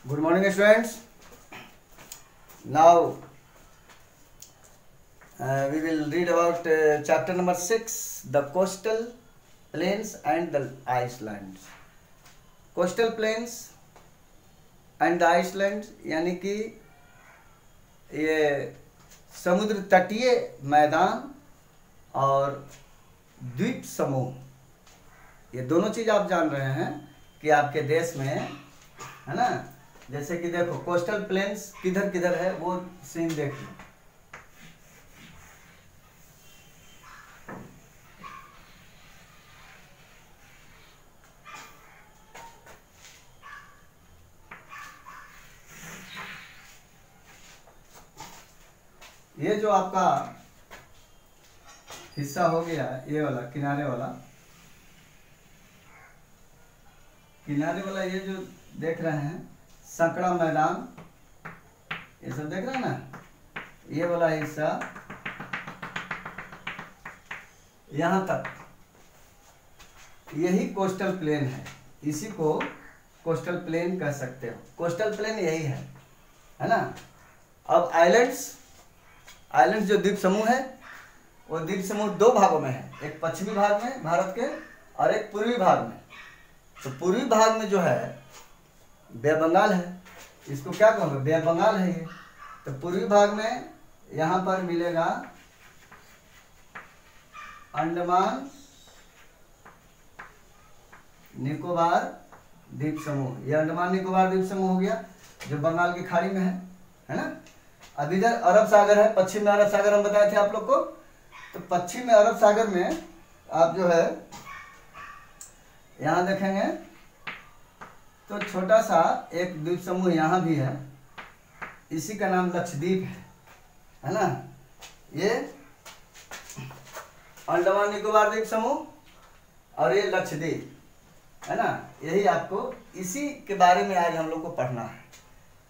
Good morning, students. Now we will read about chapter number 6, the coastal plains and the icelands. Coastal plains and the icelands यानी कि ये समुद्र तटीय मैदान और द्वीप समूह, ये दोनों चीज आप जान रहे हैं कि आपके देश में है ना। जैसे कि देखो कोस्टल प्लेन्स किधर किधर है वो सीन देख लो। ये जो आपका हिस्सा हो गया ये वाला किनारे वाला ये जो देख रहे हैं संकड़ा मैदान, ये सब देख रहे हैं ना। ये वाला हिस्सा यहाँ तक यही कोस्टल प्लेन है, इसी को कोस्टल प्लेन कह सकते हो। कोस्टल प्लेन यही है ना। अब आइलैंड्स जो द्वीप समूह है वो द्वीप समूह दो भागों में है, एक पश्चिमी भाग में भारत के और एक पूर्वी भाग में। तो पूर्वी भाग में जो है बे ऑफ बंगाल है, इसको क्या कहोगे, बे ऑफ बंगाल है ये। तो पूर्वी भाग में यहाँ पर मिलेगा अंडमान निकोबार द्वीप समूह। ये अंडमान निकोबार द्वीप समूह हो गया जो बंगाल की खाड़ी में है ना। अब इधर अरब सागर है, पश्चिम में अरब सागर हम बताए थे आप लोग को। तो पश्चिम में अरब सागर में आप जो है यहाँ देखेंगे तो छोटा सा एक द्वीप समूह यहाँ भी है, इसी का नाम लक्षद्वीप है ना। ये अंडमान निकोबार द्वीप समूह और ये लक्षद्वीप है ना। यही आपको इसी के बारे में आज हम लोग को पढ़ना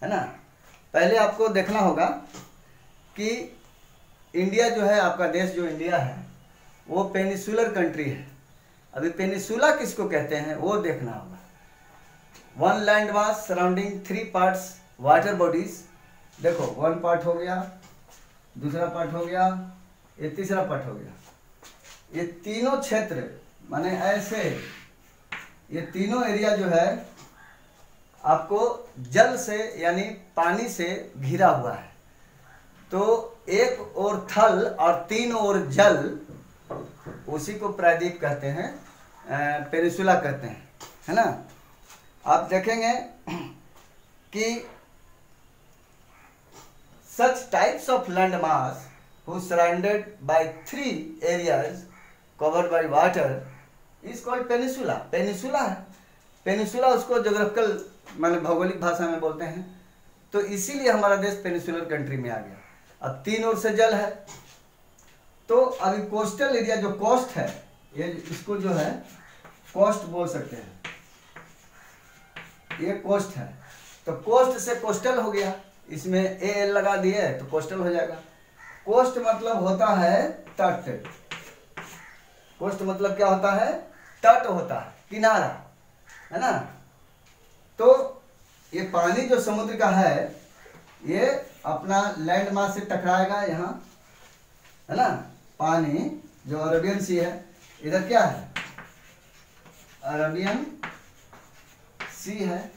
है ना। पहले आपको देखना होगा कि इंडिया जो है, आपका देश जो इंडिया है वो पेनिसुलर कंट्री है। अभी पेनिसुला किसको कहते हैं वो देखना होगा। One land mass surrounding three parts water bodies. देखो वन पार्ट हो गया, दूसरा पार्ट हो गया, ये तीसरा पार्ट हो गया। ये तीनों क्षेत्र माने ऐसे ये तीनों एरिया जो है आपको जल से यानी पानी से घिरा हुआ है। तो एक ओर थल और तीन ओर जल, उसी को प्रायद्वीप कहते हैं, पेनिसुला कहते हैं है ना। आप देखेंगे कि such types of land mass who surrounded by three areas covered by water is called peninsula. Peninsula है, पेनिसुला उसको ज्योग्राफिकल माने भौगोलिक भाषा में बोलते हैं। तो इसीलिए हमारा देश पेनिसुलर कंट्री में आ गया। अब तीन ओर से जल है। तो अभी कोस्टल एरिया जो कोस्ट है, ये इसको जो है कोस्ट बोल सकते हैं, ये कोस्ट है। तो कोस्ट से कोस्टल हो गया, इसमें ए एल लगा दिए तो कोस्टल हो जाएगा। कोस्ट मतलब होता है तट। कोस्ट मतलब क्या होता है, तट होता है, किनारा है ना। तो ये पानी जो समुद्र का है ये अपना लैंड मास से टकराएगा यहाँ है ना। पानी जो अरेबियन सी है, इधर क्या है, अरेबियन सी है,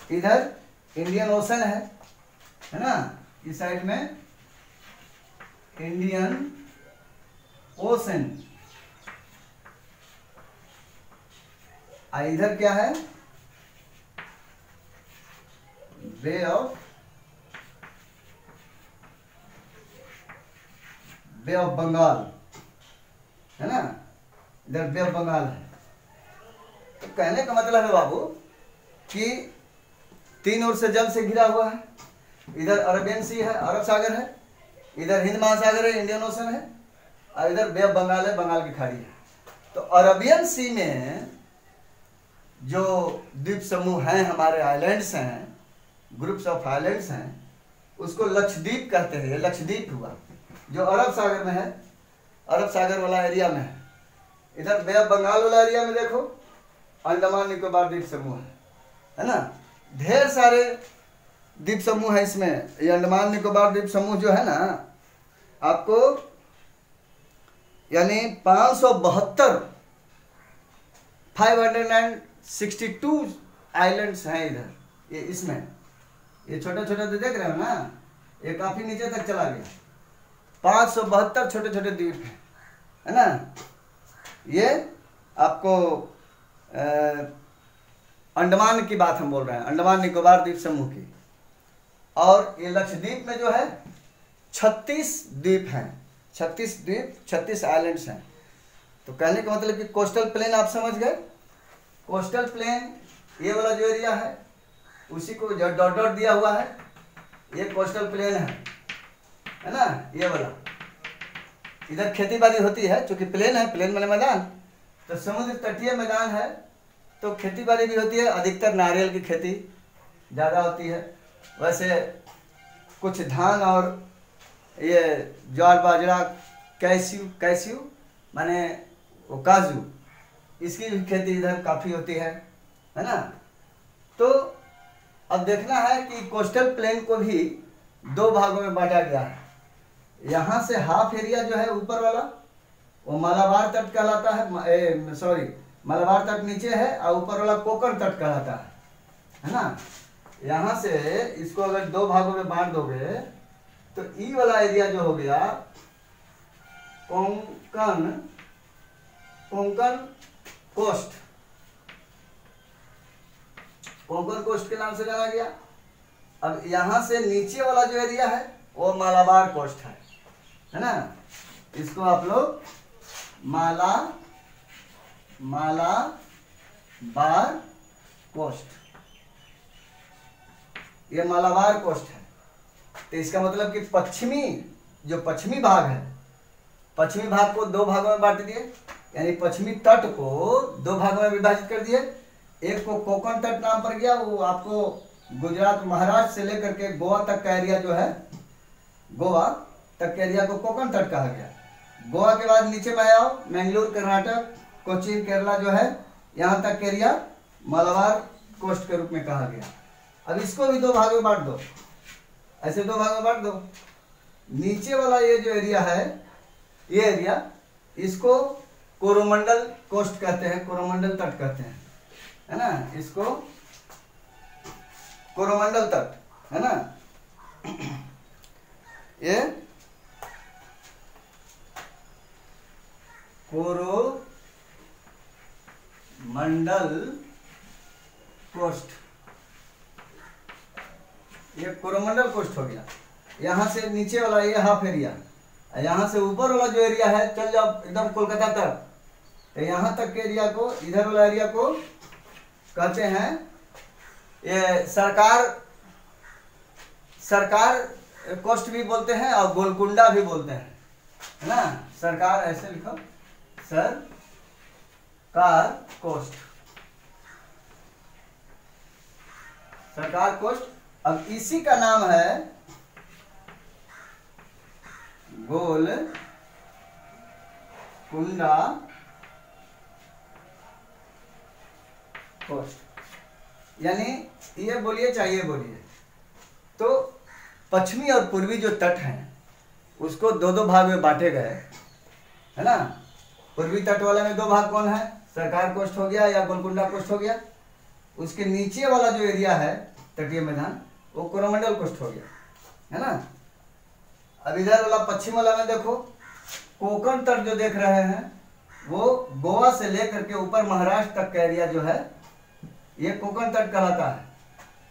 इधर इंडियन ओशन है ना। इस साइड में इंडियन ओशन, इधर क्या है, बे ऑफ बंगाल है ना। इधर बे ऑफ बंगाल है। तो कहने का मतलब है बाबू कि तीन ओर से जल से घिरा हुआ है। इधर अरेबियन सी है, अरब सागर है, इधर हिंद महासागर है, इंडियन ओशन है, और इधर बे ऑफ बंगाल है, बंगाल की खाड़ी है। तो अरेबियन सी में जो द्वीप समूह हैं, हमारे आइलैंड्स हैं, ग्रुप्स ऑफ आइलैंड्स हैं, उसको लक्षद्वीप कहते हैं। ये लक्षद्वीप हुआ जो अरब सागर में है, अरब सागर वाला एरिया में है। इधर बे ऑफ बंगाल वाला एरिया में देखो अंडमान निकोबार द्वीप समूह है ना। ढेर सारे द्वीप समूह है इसमें। ये अंडमान निकोबार द्वीप समूह जो है ना, आपको यानी 562 आइलैंड्स हैं इधर, ये इसमें। ये छोटे छोटे तो देख रहे हो ना, ये काफी नीचे तक चला गया। 572 छोटे छोटे द्वीप है ना। ये आपको अंडमान की बात हम बोल रहे हैं, अंडमान निकोबार द्वीप समूह की। और ये लक्षद्वीप में जो है 36 द्वीप हैं, 36 द्वीप, 36 आइलैंड्स हैं। तो कहने का मतलब कि कोस्टल प्लेन आप समझ गए। कोस्टल प्लेन ये वाला जो एरिया है, उसी को जो डॉट डॉट दिया हुआ है, ये कोस्टल प्लेन है ना, ये वाला। इधर खेती बाड़ी होती है, चूंकि प्लेन है, प्लेन माने मैदान, तो समुद्र तटीय मैदान है, तो खेती बाड़ी भी होती है। अधिकतर नारियल की खेती ज़्यादा होती है। वैसे कुछ धान और ये ज्वार बाजरा, कैस्यू माने वो काजू, इसकी भी खेती इधर काफ़ी होती है ना। तो अब देखना है कि कोस्टल प्लेन को भी 2 भागों में बांटा गया है। यहाँ से हाफ एरिया जो है ऊपर वाला, वो मालाबार तट कहलाता है, मालाबार तट नीचे है, और ऊपर वाला कोंकण तट कहलाता है ना। यहाँ से इसको अगर 2 भागों में बांट दोगे तो ई वाला एरिया जो हो गया कोंकण कोस्ट, कोंकण कोस्ट के नाम से जाना गया। अब यहाँ से नीचे वाला जो एरिया है वो मालाबार कोस्ट है ना। इसको आप लोग मालाबार कोस्ट, ये मालाबार कोस्ट है। तो इसका मतलब कि पश्चिमी भाग है, पश्चिमी भाग को 2 भागों में बांट दिए, यानी पश्चिमी तट को 2 भागों में विभाजित कर दिए। एक को कोंकण तट नाम पर गया, वो आपको गुजरात महाराष्ट्र से लेकर के गोवा तक का एरिया जो है, गोवा तक के एरिया को कोंकण तट कहा गया। गोवा के बाद नीचे में आओ, मैंगलोर कर्नाटक, कोचीन केरला जो है, यहाँ तक के एरिया मालाबार कोस्ट के रूप में कहा गया। अब इसको भी 2 भागों में बांट दो, ऐसे 2 भागों में बांट दो। नीचे वाला ये जो एरिया है, ये एरिया, इसको कोरोमंडल कोस्ट कहते हैं, कोरोमंडल तट कहते हैं, है ना। इसको कोरोमंडल तट, है ना। ये कोरोमंडल कोस्ट, ये कोरोमंडल कोस्ट हो गया। यहाँ से नीचे वाला ये हाफ एरिया, यहाँ से ऊपर वाला जो एरिया है, चल जाओ एकदम कोलकाता तक, तो यहाँ तक के एरिया को, इधर वाला एरिया को कहते हैं ये सरकार कोस्ट भी बोलते हैं और गोलकुंडा भी बोलते हैं, है ना। सरकार ऐसे लिखो, सरकार कोस्ट, सरकार कोस्ट। अब इसी का नाम है गोलकुंडा कोस्ट, यानी ये बोलिए चाहिए बोलिए। तो पश्चिमी और पूर्वी जो तट हैं उसको 2-2 भाग में बांटे गए, है ना। पूर्वी तट वाले में 2 भाग कौन है, सरकार कोस्ट हो गया या गोलकुंडा कोस्ट हो गया। उसके नीचे वाला जो एरिया है तटीय मैदान, वो कोरोमंडल कोस्ट हो गया, है ना। अब इधर वाला पश्चिम वाला में देखो, कोंकण तट जो देख रहे हैं, वो गोवा से लेकर के ऊपर महाराष्ट्र तक का एरिया जो है, ये कोंकण तट कहलाता है।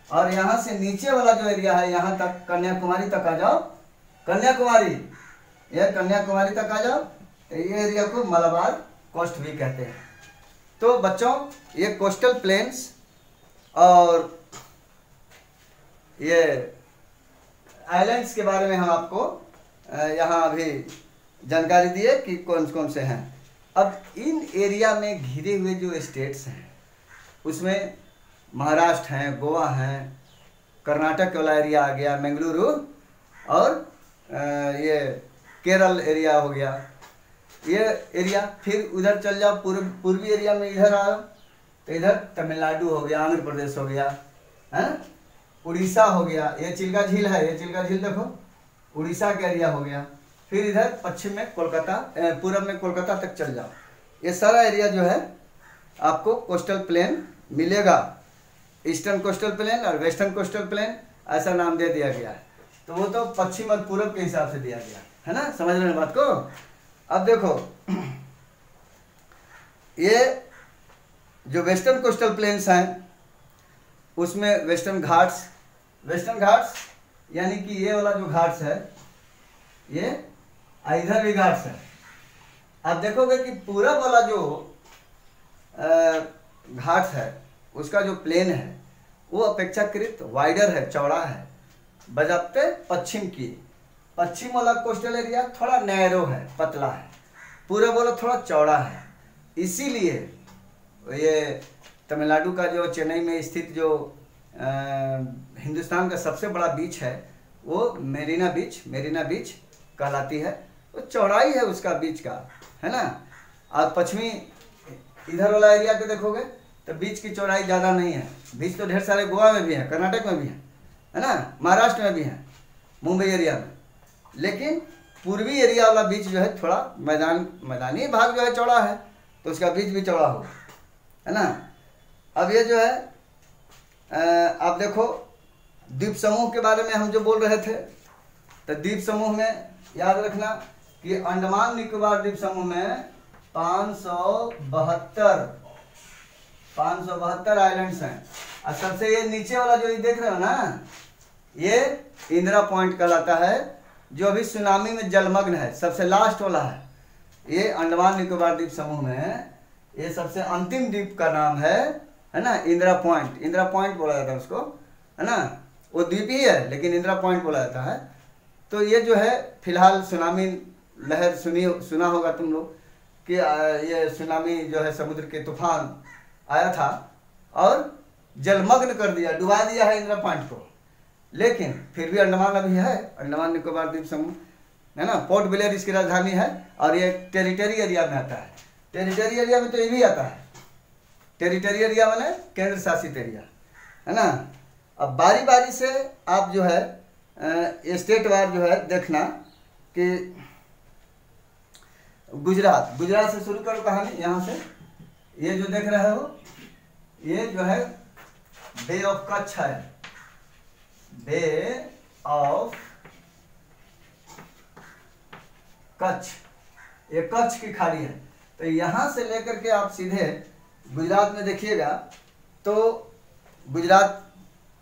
और यहाँ से नीचे वाला जो एरिया है, यहाँ तक कन्याकुमारी तक आ जाओ, कन्याकुमारी, ये कन्याकुमारी तक आ जाओ, तो ये एरिया को मालाबार कोस्ट भी कहते हैं। तो बच्चों, ये कोस्टल प्लेन्स और ये आइलैंड्स के बारे में हम आपको यहाँ अभी जानकारी दिए कि कौन कौन से हैं। अब इन एरिया में घिरे हुए जो स्टेट्स हैं, उसमें महाराष्ट्र हैं, गोवा हैं, कर्नाटक वाला एरिया आ गया, बेंगलुरु, और ये केरल एरिया हो गया, ये एरिया। फिर उधर चल जाओ पूर्वी एरिया में, इधर आओ तो इधर तमिलनाडु हो गया, आंध्र प्रदेश हो गया, है। उड़ीसा हो गया, ये चिल्का झील है, ये चिल्का झील देखो उड़ीसा का एरिया हो गया। फिर इधर पश्चिम में कोलकाता, पूरब में कोलकाता तक चल जाओ, ये सारा एरिया जो है आपको कोस्टल प्लेन मिलेगा। ईस्टर्न कोस्टल प्लेन और वेस्टर्न कोस्टल प्लेन ऐसा नाम दे दिया गया है। तो वो तो पश्चिम और पूरब के हिसाब से दिया गया है ना, समझ रहे हैं बात को। अब देखो ये जो वेस्टर्न कोस्टल प्लेन्स हैं उसमें वेस्टर्न घाट्स यानी कि ये वाला जो घाट्स है ये इधर भी घाट्स है। आप देखोगे कि पूरब वाला जो घाट्स है उसका जो प्लेन है वो अपेक्षाकृत वाइडर है, चौड़ा है, बजाते पश्चिम वाला कोस्टल एरिया थोड़ा नैरो है, पतला है, पूरब वाला थोड़ा चौड़ा है। इसीलिए ये तमिलनाडु का जो चेन्नई में स्थित जो हिंदुस्तान का सबसे बड़ा बीच है वो मेरीना बीच कहलाती है। वो चौड़ाई है उसका बीच का, है ना। और पश्चिमी इधर वाला एरिया को देखोगे तो बीच की चौड़ाई ज़्यादा नहीं है। बीच तो ढेर सारे गोवा में भी है, कर्नाटक में भी है ना, महाराष्ट्र में भी है, मुंबई एरिया में। लेकिन पूर्वी एरिया वाला बीच जो है थोड़ा मैदानी भाग जो है चौड़ा है, तो उसका बीच भी चौड़ा होगा, है ना। अब ये जो है आप देखो द्वीप समूह के बारे में हम जो बोल रहे थे, तो द्वीप समूह में याद रखना कि अंडमान निकोबार द्वीप समूह में 572 आइलैंड्स हैं। और सबसे ये नीचे वाला जो ये देख रहे हो ना, ये इंदिरा पॉइंट कहलाता है, जो अभी सुनामी में जलमग्न है, सबसे लास्ट वाला है। ये अंडमान निकोबार द्वीप समूह में ये सबसे अंतिम द्वीप का नाम है ना, इंदिरा पॉइंट बोला जाता है उसको, है ना। वो द्वीप ही है लेकिन इंदिरा पॉइंट बोला जाता है। तो ये जो है फिलहाल सुनामी लहर सुना होगा तुम लोग कि ये सुनामी जो है समुद्र के तूफान आया था और जलमग्न कर दिया, डुबा दिया है इंदिरा पॉइंट को। लेकिन फिर भी अंडमान अभी है, अंडमान निकोबार द्वीप समूह, है ना। पोर्ट ब्लेयर इसकी राजधानी है और ये टेरिटरी एरिया में आता है। टेरिटरी एरिया में तो ये भी आता है, टेरिटरी एरिया माने केंद्र शासित एरिया, है ना। अब बारी बारी से आप जो है स्टेट वार जो है देखना कि गुजरात से शुरू करो कहानी। यहाँ से ये जो देख रहे हो ये जो है बे ऑफ कच्छ है, बे ऑफ कच्छ, ये कच्छ की खाड़ी है। तो यहाँ से लेकर के आप सीधे गुजरात में देखिएगा तो गुजरात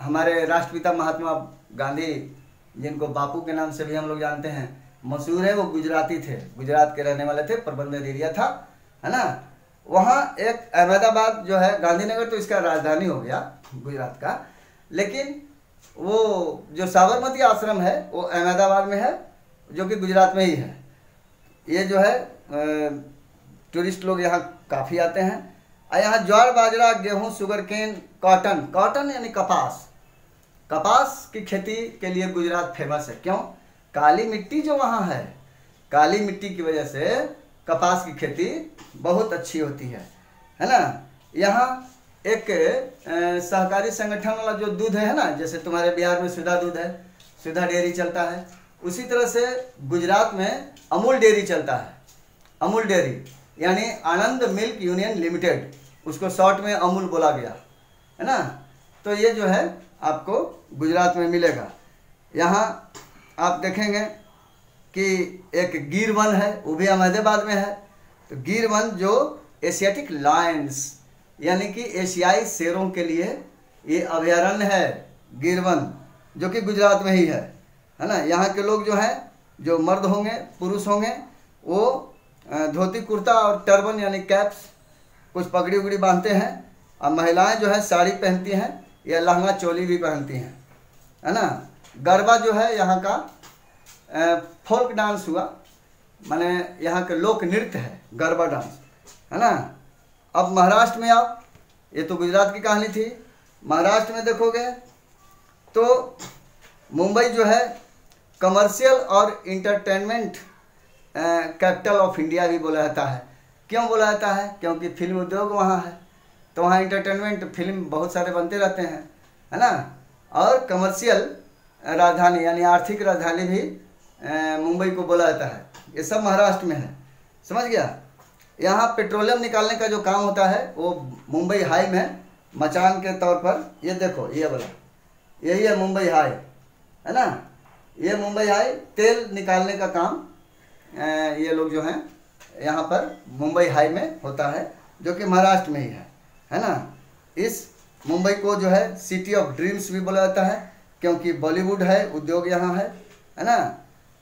हमारे राष्ट्रपिता महात्मा गांधी, जिनको बापू के नाम से भी हम लोग जानते हैं, मशहूर है, वो गुजराती थे, गुजरात के रहने वाले थे, पोरबंदर एरिया था, है ना। वहाँ एक अहमदाबाद जो है, गांधीनगर तो इसका राजधानी हो गया गुजरात का, लेकिन वो जो साबरमती आश्रम है वो अहमदाबाद में है, जो कि गुजरात में ही है। ये जो है टूरिस्ट लोग यहाँ काफ़ी आते हैं। और यहाँ ज्वार, बाजरा, गेहूँ, शुगर केन, कॉटन यानी कपास की खेती के लिए गुजरात फेमस है। क्यों? काली मिट्टी जो वहाँ है, काली मिट्टी की वजह से कपास की खेती बहुत अच्छी होती है ना। यहाँ एक सहकारी संगठन वाला जो दूध है ना, जैसे तुम्हारे बिहार में सुधा दूध है, सुधा डेयरी चलता है, उसी तरह से गुजरात में अमूल डेयरी चलता है। अमूल डेयरी यानी आनंद मिल्क यूनियन लिमिटेड, उसको शॉर्ट में अमूल बोला गया, है ना। तो ये जो है आपको गुजरात में मिलेगा। यहाँ आप देखेंगे कि एक गिर वन है, वो भी अहमदाबाद में है। तो गिर वन जो एशियाटिक लायंस यानी कि एशियाई शेरों के लिए ये अभयारण्य है, गिर वन, जो कि गुजरात में ही है ना। यहाँ के लोग जो हैं, जो मर्द होंगे, पुरुष होंगे, वो धोती कुर्ता और टर्बन यानी कैप्स, कुछ पगड़ी उगड़ी बांधते हैं। और महिलाएं जो है साड़ी पहनती हैं या लहंगा चोली भी पहनती हैं, है ना। गरबा जो है यहाँ का फोल्क डांस हुआ, माने यहाँ के लोक नृत्य है गरबा डांस, है ना। अब महाराष्ट्र में आओ, ये तो गुजरात की कहानी थी। महाराष्ट्र में देखोगे तो मुंबई जो है कमर्शियल और इंटरटेनमेंट कैपिटल ऑफ इंडिया भी बोला जाता है। क्यों बोला जाता है? क्योंकि फिल्म उद्योग वहाँ है, तो वहाँ इंटरटेनमेंट फिल्म बहुत सारे बनते रहते हैं। है ना। और कमर्शियल राजधानी यानी आर्थिक राजधानी भी मुंबई को बोला जाता है। ये सब महाराष्ट्र में है, समझ गया। यहाँ पेट्रोलियम निकालने का जो काम होता है वो मुंबई हाई में मचान के तौर पर, ये देखो ये वाला, यही है मुंबई हाई, है ना। ये मुंबई हाई तेल निकालने का काम ये लोग जो हैं यहाँ पर मुंबई हाई में होता है, जो कि महाराष्ट्र में ही है ना। इस मुंबई को जो है सिटी ऑफ ड्रीम्स भी बोला जाता है, क्योंकि बॉलीवुड है, उद्योग यहाँ है ना।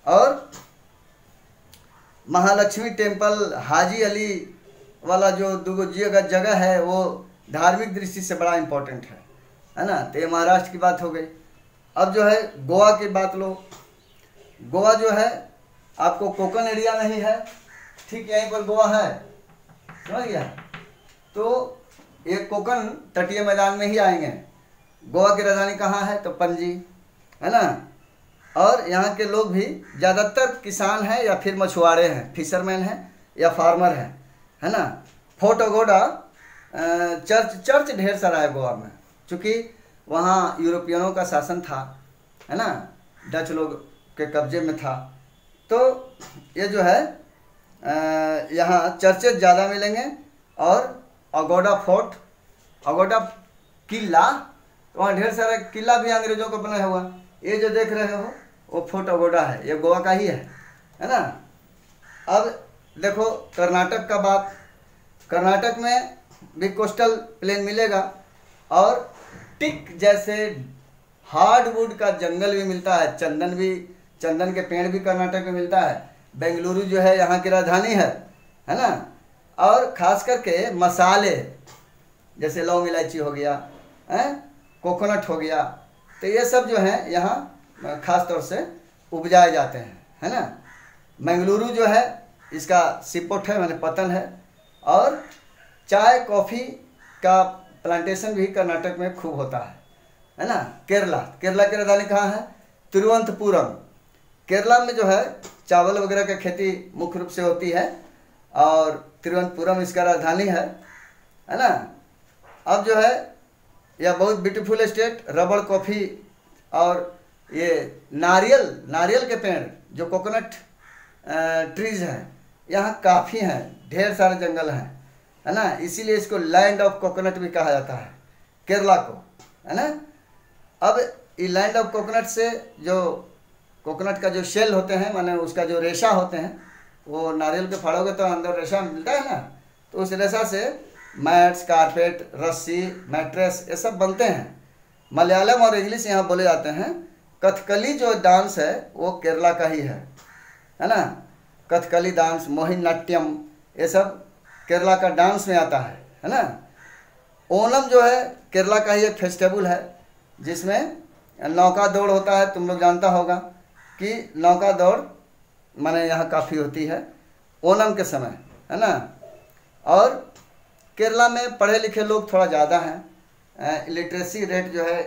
और महालक्ष्मी टेम्पल, हाजी अली वाला जो जगह है वो धार्मिक दृष्टि से बड़ा इम्पोर्टेंट है ना। तो ये महाराष्ट्र की बात हो गई। अब जो है गोवा की बात लो। गोवा जो है आपको कोकण एरिया में ही है, ठीक यहीं पर गोवा है, समझ गया। तो ये कोकण तटीय मैदान में ही आएंगे। गोवा की राजधानी कहाँ है, तो पणजी, है ना। और यहाँ के लोग भी ज़्यादातर किसान हैं या फिर मछुआरे हैं, फिशरमैन हैं या फार्मर हैं, है ना। फोर्ट अगोडा चर्च ढेर सारा है गोवा में, क्योंकि वहाँ यूरोपियनों का शासन था, है ना, डच लोग के कब्जे में था। तो ये जो है यहाँ चर्चेज ज़्यादा मिलेंगे। और अगोडा फोर्ट, अगोडा किला, तो वहाँ ढेर सारा किला भी अंग्रेजों का बना हुआ। ये जो देख रहे हो वो फोर्ट अगोडा है, ये गोवा का ही है ना। अब देखो कर्नाटक का बात। कर्नाटक में भी कोस्टल प्लेन मिलेगा और टिक जैसे हार्डवुड का जंगल भी मिलता है, चंदन के पेड़ भी कर्नाटक में मिलता है। बेंगलुरु जो है यहाँ की राजधानी है ना। और खास करके मसाले जैसे लौंग इलायची हो गया, कोकोनट हो गया, तो ये सब जो है यहाँ खास तौर से उपजाए जाते हैं, है ना। बेंगलुरु जो है इसका सीपोर्ट है, माने पतन है। और चाय कॉफ़ी का प्लांटेशन भी कर्नाटक में खूब होता है ना। केरला की राजधानी कहाँ है, तिरुवनंतपुरम। केरला में जो है चावल वगैरह की खेती मुख्य रूप से होती है और तिरुवनंतपुरम इसका राजधानी है ना। अब जो है यह बहुत ब्यूटीफुल स्टेट, रबड़, कॉफ़ी और ये नारियल के पेड़ जो कोकोनट ट्रीज हैं यहाँ काफ़ी हैं, ढेर सारे जंगल हैं, है ना। इसीलिए इसको लैंड ऑफ कोकोनट भी कहा जाता है केरला को, है ना। अब ये लैंड ऑफ कोकोनट से जो कोकोनट का जो शेल होते हैं, माने उसका जो रेशा होते हैं, वो नारियल के फाड़ोगे तो अंदर रेशा मिलता है ना। तो उस रेशा से मैट्स, कारपेट, रस्सी, मैट्रेस ये सब बनते हैं। मलयालम और इंग्लिश यहाँ बोले जाते हैं। कथकली जो डांस है वो केरला का ही है ना। कथकली डांस, मोहिनीअट्टम, ये सब केरला का डांस में आता है ना। ओणम जो है केरला का ही एक फेस्टिवल है जिसमें नौका दौड़ होता है। तुम लोग जानता होगा कि नौका दौड़ माने यहाँ काफ़ी होती है ओणम के समय, है ना। और केरला में पढ़े लिखे लोग थोड़ा ज़्यादा हैं। लिटरेसी रेट जो है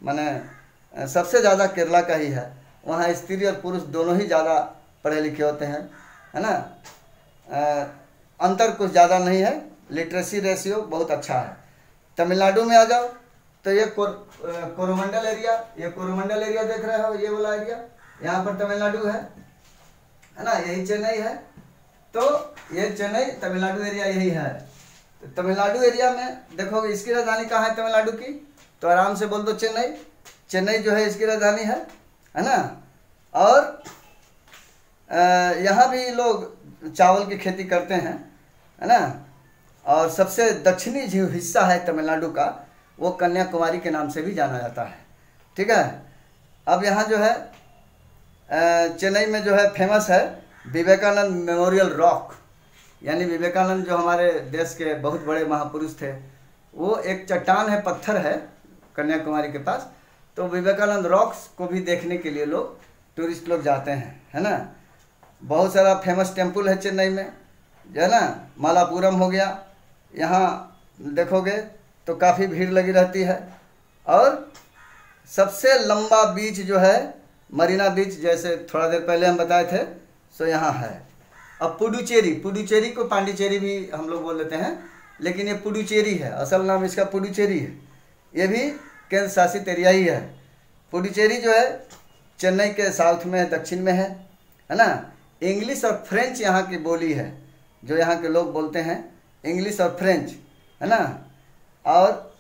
माने सबसे ज़्यादा केरला का ही है। वहाँ स्त्री और पुरुष दोनों ही ज़्यादा पढ़े लिखे होते हैं, है ना। अंतर कुछ ज़्यादा नहीं है, लिटरेसी रेशियो बहुत अच्छा है। तमिलनाडु में आ जाओ तो ये कोरोमंडल एरिया, ये कोरोमंडल एरिया देख रहे हो, ये वाला एरिया, यहाँ पर तमिलनाडु है ना। यही चेन्नई है, तो ये चेन्नई तमिलनाडु एरिया यही है। तो तमिलनाडु एरिया में देखोगे इसकी राजधानी कहाँ है तमिलनाडु की, तो आराम से बोल दो चेन्नई। चेन्नई जो है इसकी राजधानी है ना। और यहाँ भी लोग चावल की खेती करते हैं, है ना। और सबसे दक्षिणी जो हिस्सा है तमिलनाडु का वो कन्याकुमारी के नाम से भी जाना जाता है, ठीक है। अब यहाँ जो है चेन्नई में जो है फेमस है विवेकानंद मेमोरियल रॉक, यानी विवेकानंद जो हमारे देश के बहुत बड़े महापुरुष थे, वो एक चट्टान है, पत्थर है कन्याकुमारी के पास। तो विवेकानंद रॉक्स को भी देखने के लिए लोग, टूरिस्ट लोग जाते हैं, है ना। बहुत सारा फेमस टेम्पल है चेन्नई में, जो है ना। मालापुरम हो गया, यहाँ देखोगे तो काफ़ी भीड़ लगी रहती है। और सबसे लंबा बीच जो है मरीना बीच, जैसे थोड़ा देर पहले हम बताए थे, सो यहाँ है। अब पुडुचेरी को पांडिचेरी भी हम लोग बोल देते हैं, लेकिन ये पुडुचेरी है, असल नाम इसका पुडुचेरी है। ये भी केंद्र शासित एरिया ही है। पुडुचेरी जो है चेन्नई के साउथ में है, दक्षिण में है ना। इंग्लिश और फ्रेंच यहाँ की बोली है, जो यहाँ के लोग बोलते हैं इंग्लिश और फ्रेंच, है ना। और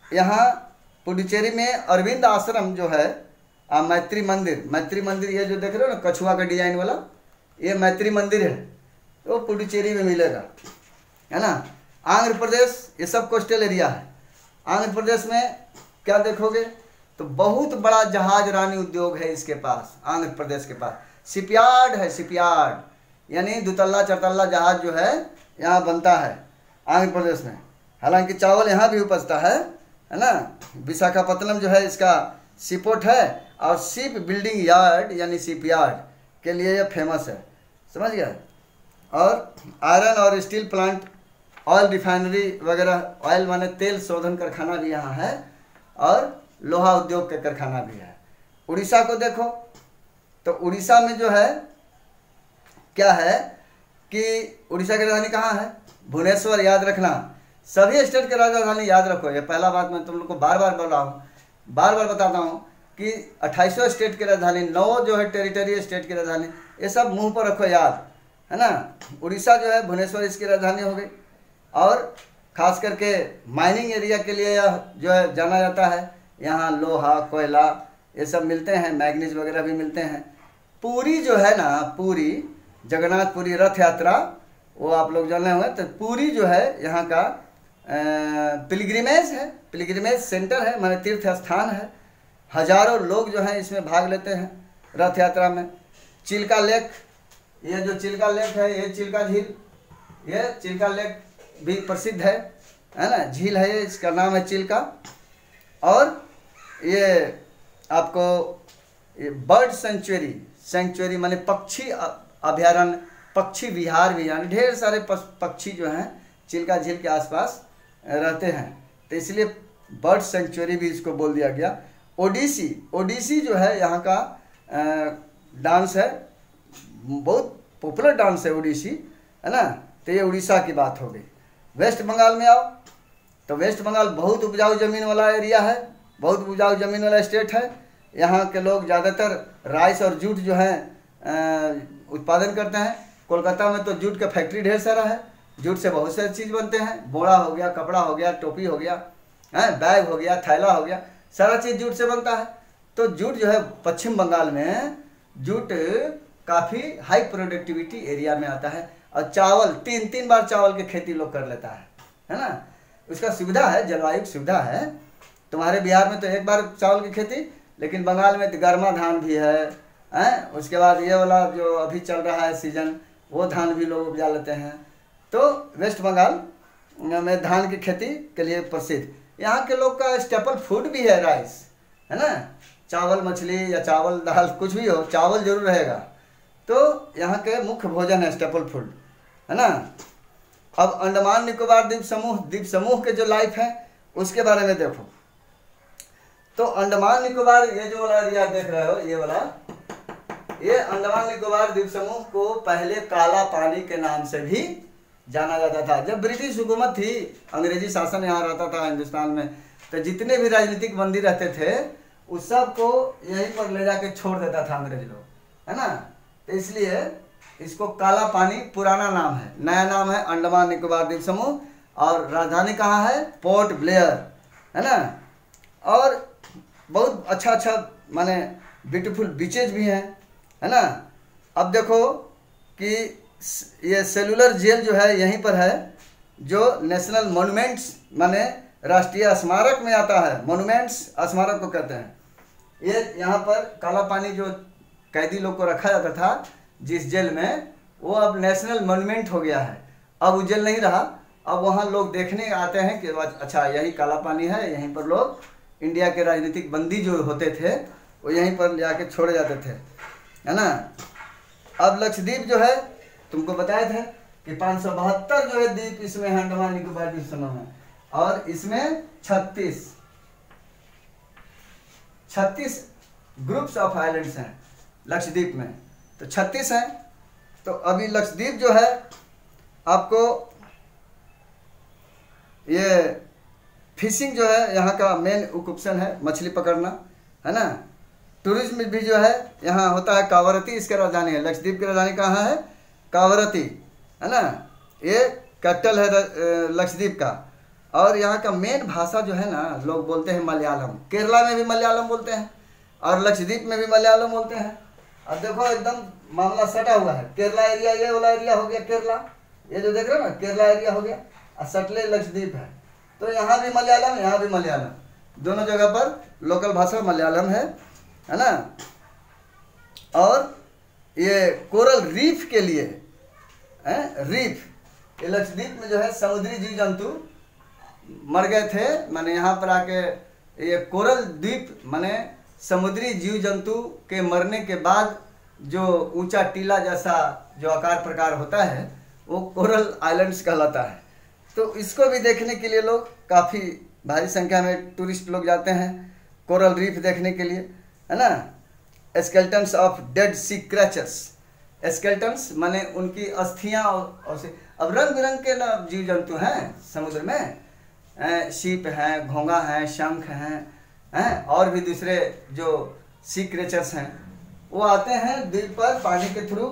यहाँ पुडुचेरी में अरविंद आश्रम जो है, मैत्री मंदिर ये जो देख रहे हो ना कछुआ का डिजाइन वाला, ये मैत्री मंदिर है, वो पुडुचेरी में मिलेगा, है ना। आंध्र प्रदेश ये सब कोस्टल एरिया है। आंध्र प्रदेश में क्या देखोगे तो बहुत बड़ा जहाज रानी उद्योग है इसके पास, आंध्र प्रदेश के पास शिपयार्ड है, शिपयार्ड यानी दुतल्ला चरतल्ला जहाज जो है यहाँ बनता है आंध्र प्रदेश में। हालांकि चावल यहाँ भी उपजता है ना। विशाखापत्तनम जो है इसका सीपोर्ट है और शिप बिल्डिंग यार्ड यानी शिपयार्ड के लिए यह फेमस है, समझ गया। और आयरन और स्टील प्लांट, ऑयल रिफाइनरी वगैरह, ऑयल माने तेल शोधन कारखाना भी यहाँ है और लोहा उद्योग का कारखाना भी है। उड़ीसा को देखो तो उड़ीसा में जो है क्या है कि उड़ीसा की राजधानी कहाँ है, भुवनेश्वर। याद रखना, सभी स्टेट की राजधानी याद रखो। ये पहला बात मैं तुम लोग को बार बार बोल रहा हूँ, बार बार बताता हूँ कि 28 स्टेट की राजधानी, 9 जो है टेरिटरी स्टेट की राजधानी, ये सब मुंह पर रखो याद, है ना। उड़ीसा जो है भुवनेश्वर इसकी राजधानी हो गई। और खास करके माइनिंग एरिया के लिए यह जो है जाना जाता है। यहाँ लोहा कोयला ये सब मिलते हैं, मैग्नीज वगैरह भी मिलते हैं। पूरी जो है ना, पूरी जगन्नाथपुरी रथ यात्रा वो आप लोग जाने होंगे। तो पूरी जो है यहाँ का पिलग्रिमेज है, पिलग्रिमेज सेंटर है, माने तीर्थ स्थान है। हजारों लोग जो हैं इसमें भाग लेते हैं रथ यात्रा में। चिल्का लेक, ये जो चिल्का लेक है, ये चिल्का झील, ये चिल्का लेक भी प्रसिद्ध है ना, झील है ये, इसका नाम है चिल्का। और ये आपको ये बर्ड सेंचुरी माने पक्षी अभ्यारण्य, पक्षी विहार भी, यानी ढेर सारे पक्षी जो हैं चिल्का झील के आसपास रहते हैं, तो इसलिए बर्ड सेंचुरी भी इसको बोल दिया गया। ओडिसी जो है यहाँ का डांस है, बहुत पॉपुलर डांस है ओडिसी, है ना। तो ये उड़ीसा की बात हो गई। वेस्ट बंगाल में आओ तो वेस्ट बंगाल बहुत उपजाऊ ज़मीन वाला एरिया है, बहुत उपजाऊ ज़मीन वाला स्टेट है। यहाँ के लोग ज़्यादातर राइस और जूट जो है उत्पादन करते हैं। कोलकाता में तो जूट का फैक्ट्री ढेर सारा है, जूट से बहुत सारी चीज़ बनते हैं, बोरा हो गया, कपड़ा हो गया, टोपी हो गया, है बैग हो गया, थैला हो गया, सारा चीज़ जूट से बनता है। तो जूट जो है पश्चिम बंगाल में जूट काफ़ी हाई प्रोडक्टिविटी एरिया में आता है। और चावल 3 बार चावल की खेती लोग कर लेता है ना। उसका सुविधा है, जलवायु सुविधा है। तुम्हारे बिहार में तो 1 बार चावल की खेती, लेकिन बंगाल में तो गर्मा धान भी है। उसके बाद ये वाला जो अभी चल रहा है सीजन, वो धान भी लोग उपजा लेते हैं। तो वेस्ट बंगाल में धान की खेती के लिए प्रसिद्ध। यहाँ के लोग का स्टेपल फूड भी है राइस, है ना। चावल मछली या चावल दाल कुछ भी हो, चावल जरूर रहेगा। तो यहाँ के मुख्य भोजन है स्टेपल फूड, है ना। अब अंडमान निकोबार द्वीप समूह के जो लाइफ है उसके बारे में देखो। तो अंडमान निकोबार ये जो वाला एरिया देख रहे हो, ये वाला, ये अंडमान निकोबार द्वीप समूह को पहले काला पानी के नाम से भी जाना जाता था। जब ब्रिटिश हुकूमत थी, अंग्रेजी शासन यहाँ रहता था हिंदुस्तान में, तो जितने भी राजनीतिक बंदी रहते थे उस सब को यहीं पर ले जाके छोड़ देता था अंग्रेज लोग, है ना। तो इसलिए इसको काला पानी पुराना नाम है, नया नाम है अंडमान निकोबार द्वीप समूह। और राजधानी कहाँ है, पोर्ट ब्लेयर, है ना। और बहुत अच्छा माने ब्यूटीफुल बीचेज भी हैं, है ना। अब देखो कि ये सेलुलर जेल जो है यहीं पर है, जो नेशनल मोन्यूमेंट्स माने राष्ट्रीय स्मारक में आता है। मोन्यूमेंट्स स्मारक को कहते हैं। ये यहाँ पर काला पानी जो कैदी लोग को रखा जाता था जिस जेल में, वो अब नेशनल मोन्यूमेंट हो गया है। अब वो जेल नहीं रहा, अब वहाँ लोग देखने आते हैं कि अच्छा यही काला पानी है, यहीं पर लोग इंडिया के राजनीतिक बंदी जो होते थे वो यहीं पर ले आके छोड़े जाते थे, है ना। अब लक्षद्वीप जो है तुमको बताए थे कि 572 जो है द्वीप इसमें है अंडमान निकोबार द्वीप समूह में। और इसमें 36 ग्रुप्स ऑफ आइलैंड्स हैं लक्षद्वीप में, तो 36 हैं। तो अभी लक्षद्वीप जो है आपको ये फिशिंग जो है यहाँ का मेन ऑक्यूपेशन है, मछली पकड़ना, है ना। टूरिज्म भी जो है यहाँ होता है। कावरती इसके राजधानी है, लक्षद्वीप की राजधानी कहाँ है? कावरती, है ना। ये कैपिटल है लक्षद्वीप का। और यहाँ का मेन भाषा जो है ना, लोग बोलते हैं मलयालम। केरला में भी मलयालम बोलते हैं और लक्षद्वीप में भी मलयालम बोलते हैं। अब देखो एकदम मामला सटा हुआ है। केरला एरिया, ये वाला एरिया हो गया केरला, ये जो देख रहे हो ना केरला एरिया हो गया, और सटले लक्षद्वीप है। तो यहाँ भी मलयालम, यहाँ भी मलयालम, दोनों जगह पर लोकल भाषा मलयालम है ना। और ये कोरल रीफ के लिए रीफ, ये लक्षद्वीप में जो है समुद्री जीव जंतु मर गए थे, माने यहाँ पर आके ये कोरल द्वीप माने समुद्री जीव जंतु के मरने के बाद जो ऊंचा टीला जैसा जो आकार प्रकार होता है वो कोरल आइलैंड्स कहलाता है। तो इसको भी देखने के लिए लोग काफ़ी भारी संख्या में टूरिस्ट लोग जाते हैं कोरल रीफ देखने के लिए, है ना। Skeletons of dead sea creatures, skeletons माने उनकी अस्थियाँ और अब रंग बिरंग के ना जीव जंतु हैं समुद्र में, शीप हैं, घोंगा हैं, शंख हैं और भी दूसरे जो सी क्रेचर्स हैं, वो आते हैं द्वीप पर पानी के थ्रू,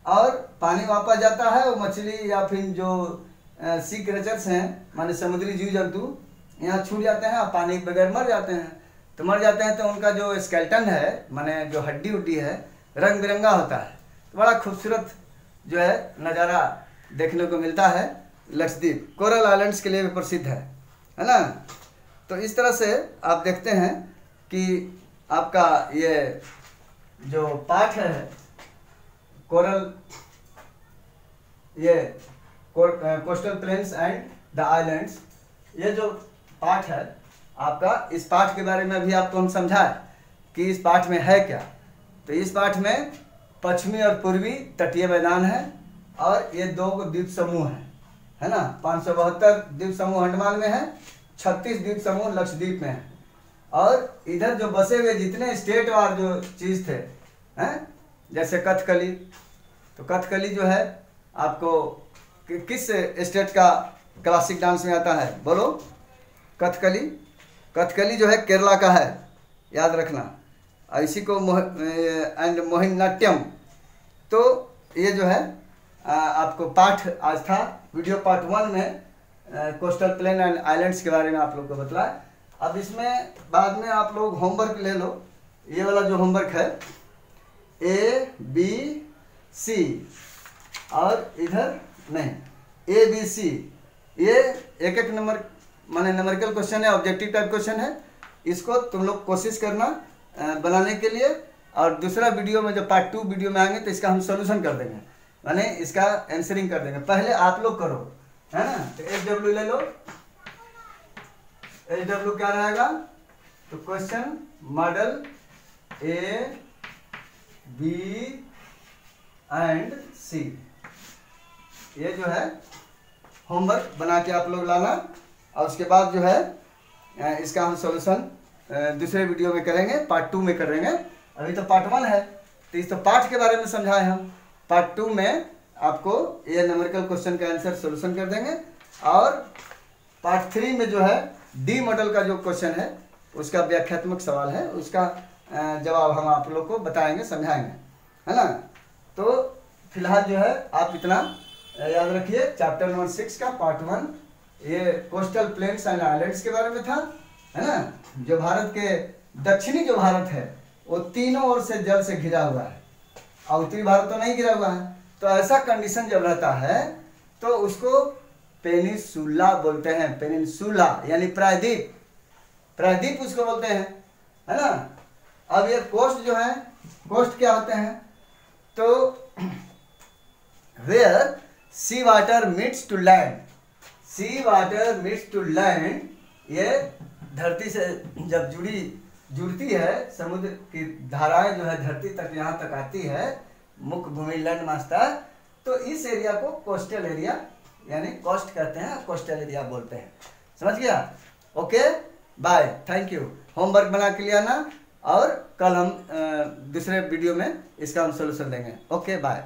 और पानी वापस जाता है। वो मछली या फिर जो सी क्रेचर्स हैं माने समुद्री जीव जंतु यहाँ छूट जाते हैं और पानी के बगैर मर जाते हैं। तो मर जाते हैं तो उनका जो स्केल्टन है माने जो हड्डी उड्डी है रंग बिरंगा होता है। तो बड़ा खूबसूरत जो है नज़ारा देखने को मिलता है। लक्षद्वीप कोरल आइलैंड्स के लिए भी प्रसिद्ध है ना। तो इस तरह से आप देखते हैं कि आपका ये जो पार्ट है कोरल, ये coastal plains and the islands, ये जो पार्ट है आपका, इस पाठ के बारे में भी आपको हम समझाए कि इस पाठ में है क्या। तो इस पाठ में पश्चिमी और पूर्वी तटीय मैदान है और ये 2 द्वीप समूह है ना। 572 द्वीप समूह अंडमान में है, 36 द्वीप समूह लक्षद्वीप में है। और इधर जो बसे हुए जितने स्टेट वार जो चीज़ थे हैं, जैसे कथकली, तो कथकली जो है आपको किस स्टेट का क्लासिक डांस में आता है बोलो? कथकली, कथकली जो है केरला का है, याद रखना। और इसी को एंड मोहिनीअट्टम। तो ये जो है आपको पाठ आज था वीडियो पार्ट 1 में कोस्टल प्लेन एंड आइलैंड्स के बारे में आप लोग को बतलाया। अब इसमें बाद में आप लोग होमवर्क ले लो। ये वाला जो होमवर्क है ABC और इधर नहीं ABC, ये एक नंबर माने नंबरिकल क्वेश्चन है, ऑब्जेक्टिव टाइप क्वेश्चन है। इसको तुम लोग कोशिश करना बनाने के लिए। और दूसरा वीडियो में जब पार्ट 2 वीडियो में आएंगे तो इसका हम सोल्यूशन कर देंगे, माने इसका आंसरिंग कर देंगे। पहले आप लोग करो, है ना। तो HW ले लो। HW क्या रहेगा? तो question model A, B and C, ये जो है होमवर्क बना के आप लोग लाना। और उसके बाद जो है इसका हम सॉल्यूशन दूसरे वीडियो में करेंगे, पार्ट 2 में करेंगे। अभी तो पार्ट 1 है, तो इस तो पाठ के बारे में समझाए हम। पार्ट 2 में आपको ये न्यूमेरिकल क्वेश्चन का आंसर सॉल्यूशन कर देंगे। और पार्ट 3 में जो है डी मॉडल का जो क्वेश्चन है उसका व्याख्यात्मक सवाल है, उसका जवाब हम आप लोग को बताएंगे, समझाएंगे, है ना। तो फिलहाल जो है आप इतना याद रखिए। चैप्टर नंबर 6 का पार्ट 1 ये कोस्टल प्लेन्स एंड आइलैंड्स के बारे में था, है ना। जो भारत के दक्षिणी जो भारत है वो तीनों ओर से जल से घिरा हुआ है और उत्तरी भारत तो नहीं घिरा हुआ है। तो ऐसा कंडीशन जब रहता है तो उसको पेनिनसुला बोलते हैं। पेनिनसुला यानी प्रायद्वीप, प्रायद्वीप उसको बोलते हैं, है ना। अब ये कोस्ट जो है, कोस्ट क्या होते हैं? तो where sea water meets to land, sea water meets to land, ये धरती से जब जुड़ती है, समुद्र की धाराएं जो है धरती तक यहाँ तक आती है, मुख्य भूमि लैंड मास्टर, तो इस एरिया को कोस्टल एरिया यानी कोस्ट कहते हैं, कोस्टल एरिया बोलते हैं। समझ गया? Okay, bye, thank you. Homework बना के लिए आना और कल हम दूसरे वीडियो में इसका हम सोल्यूशन देंगे। Okay, bye.